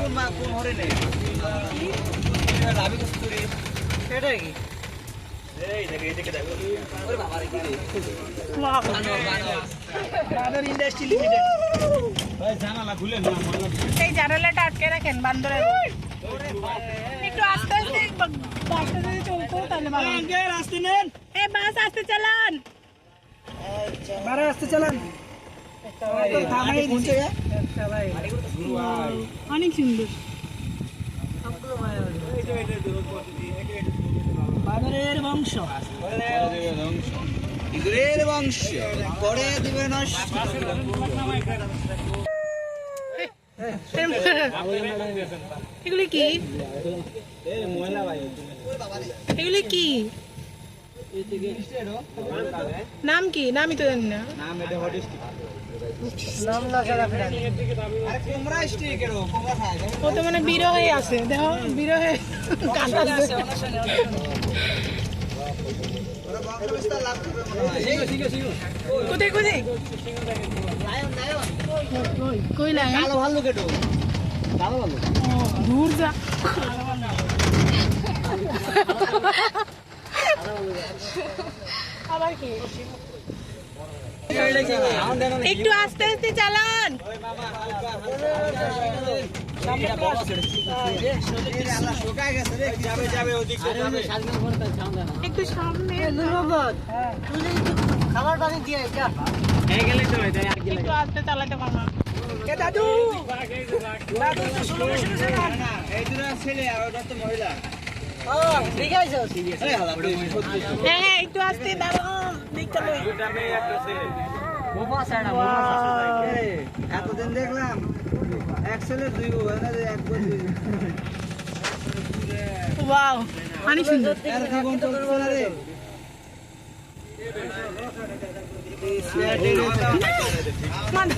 কোন হরে নেই লাভি কস্তুরি সেটা কি এই দেখে এই দেখে দেখো ওরে বাবা রে কি রে ওয়াও বান্দর ইন্ডাস্ট্রি লিমিটেড ভাই জানালা খুলে না এই জানালাটা আটকে রাখেন বান্দরের একটু আস্তে আস্তে বাসটা যদি চলতো তাহলে ভালো আঙ্কেল আস্তে নেন এই বাস আস্তে চালান বারে আস্তে চালান থামাই দিচ্ছে অনেক সুন্দর বানরের বংশ ইঁদুরের বংশ পরে দিবে নষ্ট এগুলি কি এগুলি কি নাম কি নামই তো জানি না ও তো মানে বিরহে আছে দেখো বিরহে কাঁদতেছে কোথায় কোথায় কই নাই কালো ভালো কেটো কালো ভালো দূর যা আবার কি একটু আস্তে আস্তে চালান একটু সামনে খাবার পানি দিয়ে একটু আস্তে চালাতে পারলাম দাদু দাদু এই দুটো ছেলে আর ওটা তো মহিলা ঠিক আছে হ্যাঁ হ্যাঁ একটু আস্তে দাঁড়াও দেখতে লই এতদিন দেখলাম এক ছেলে দুই বউ এক বউ ওয়াও অনেক সুন্দর জীবন চলছে না রে মানে